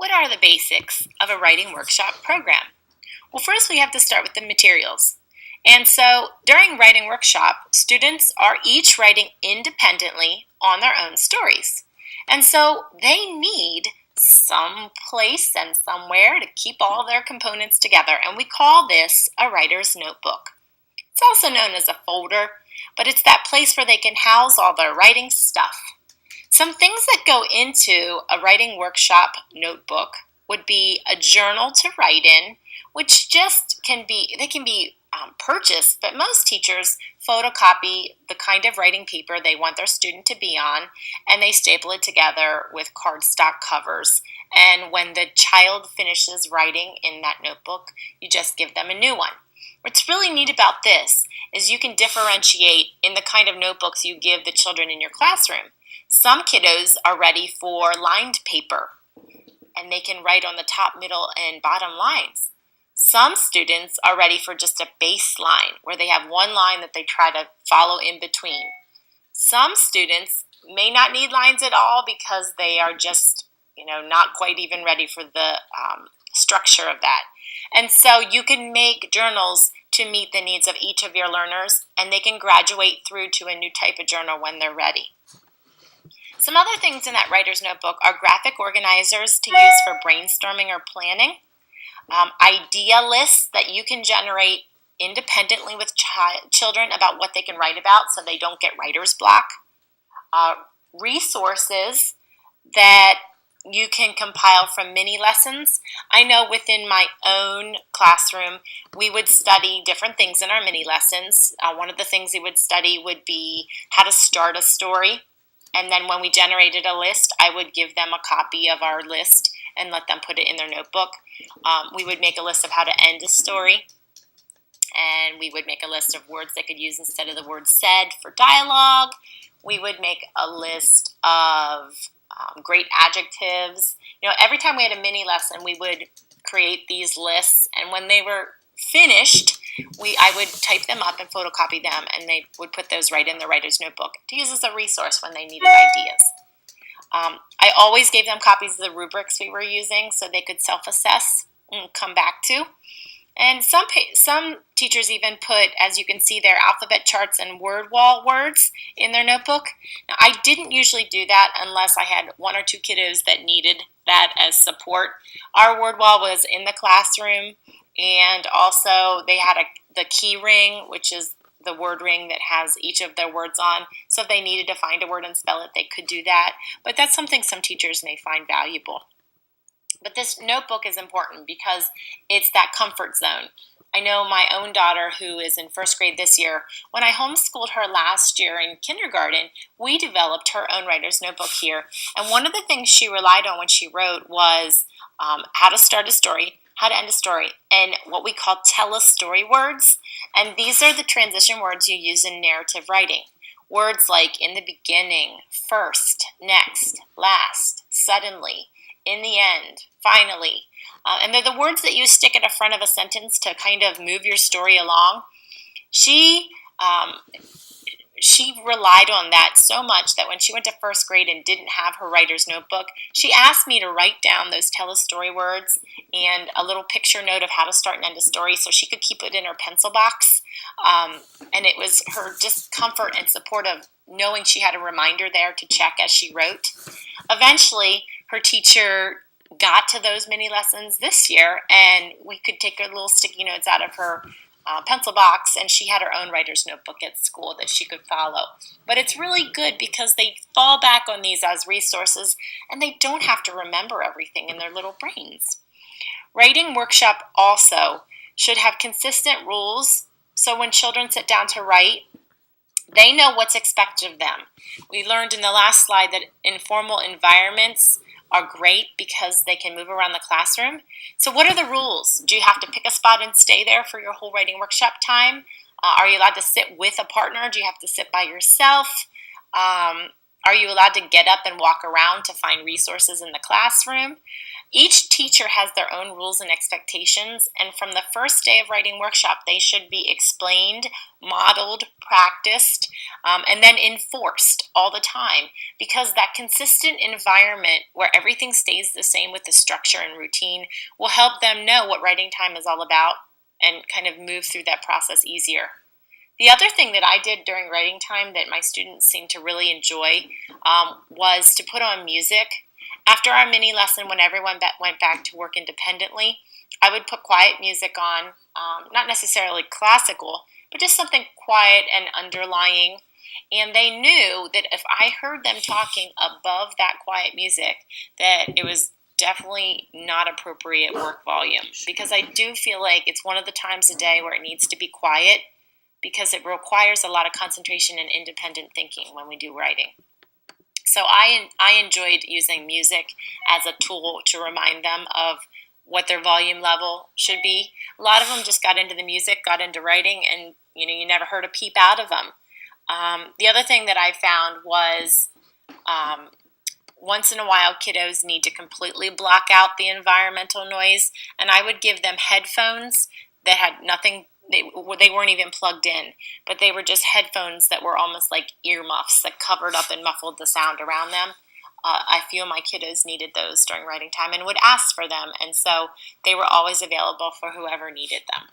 What are the basics of a writing workshop program? Well, first we have to start with the materials. And so during writing workshop, students are each writing independently on their own stories. And so they need some place and somewhere to keep all their components together. And we call this a writer's notebook. It's also known as a folder, but it's that place where they can house all their writing stuff. Some things that go into a writing workshop notebook would be a journal to write in, which just can be purchased, but most teachers photocopy the kind of writing paper they want their student to be on, and they staple it together with cardstock covers. And when the child finishes writing in that notebook, you just give them a new one. What's really neat about this is you can differentiate in the kind of notebooks you give the children in your classroom. Some kiddos are ready for lined paper, and they can write on the top, middle, and bottom lines. Some students are ready for just a baseline, where they have one line that they try to follow in between. Some students may not need lines at all because they are just, not quite even ready for the structure of that. And so you can make journals to meet the needs of each of your learners, and they can graduate through to a new type of journal when they're ready. Some other things in that writer's notebook are graphic organizers to use for brainstorming or planning, idea lists that you can generate independently with children about what they can write about so they don't get writer's block, resources that you can compile from mini lessons. I know within my own classroom, we would study different things in our mini lessons. One of the things we would study would be how to start a story. And then when we generated a list, I would give them a copy of our list and let them put it in their notebook. We would make a list of how to end a story. And we would make a list of words they could use instead of the word said for dialogue. We would make a list of great adjectives. Every time we had a mini lesson, we would create these lists. And when they were finished, I would type them up and photocopy them, and they would put those right in the writer's notebook to use as a resource when they needed ideas. I always gave them copies of the rubrics we were using so they could self-assess and come back to. And some teachers even put, as you can see there, alphabet charts and word wall words in their notebook. Now, I didn't usually do that unless I had one or two kiddos that needed that as support. Our word wall was in the classroom, and also they had the key ring, which is the word ring that has each of their words on. So if they needed to find a word and spell it, they could do that. But that's something some teachers may find valuable. But this notebook is important because it's that comfort zone. I know my own daughter, who is in first grade this year, when I homeschooled her last year in kindergarten, we developed her own writer's notebook here. And one of the things she relied on when she wrote was how to start a story, how to end a story, and what we call tell a story words. And these are the transition words you use in narrative writing. Words like in the beginning, first, next, last, suddenly, in the end, finally. And they're the words that you stick at the front of a sentence to kind of move your story along. She relied on that so much that when she went to first grade and didn't have her writer's notebook, she asked me to write down those tell a story words and a little picture note of how to start and end a story so she could keep it in her pencil box. And it was her just comfort and support of knowing she had a reminder there to check as she wrote. Eventually, her teacher got to those mini lessons this year, and we could take her little sticky notes out of her pencil box, and she had her own writer's notebook at school that she could follow. But it's really good because they fall back on these as resources, and they don't have to remember everything in their little brains. Writing workshop also should have consistent rules, so when children sit down to write, they know what's expected of them. We learned in the last slide that informal environments are great because they can move around the classroom. So what are the rules? Do you have to pick a spot and stay there for your whole writing workshop time? Are you allowed to sit with a partner? Do you have to sit by yourself? Are you allowed to get up and walk around to find resources in the classroom? Each teacher has their own rules and expectations, and from the first day of writing workshop, they should be explained, modeled, practiced, and then enforced all the time, because that consistent environment where everything stays the same with the structure and routine will help them know what writing time is all about and kind of move through that process easier. The other thing that I did during writing time that my students seemed to really enjoy was to put on music. After our mini lesson, when everyone went back to work independently, I would put quiet music on, not necessarily classical, but just something quiet and underlying. And they knew that if I heard them talking above that quiet music, that it was definitely not appropriate work volume, because I do feel like it's one of the times a day where it needs to be quiet, because it requires a lot of concentration and independent thinking when we do writing. So I enjoyed using music as a tool to remind them of what their volume level should be. A lot of them just got into the music, got into writing, and you never heard a peep out of them. The other thing that I found was once in a while kiddos need to completely block out the environmental noise, and I would give them headphones that had nothing. They weren't even plugged in, but they were just headphones that were almost like earmuffs that covered up and muffled the sound around them. I feel my kiddos needed those during writing time and would ask for them, and so they were always available for whoever needed them.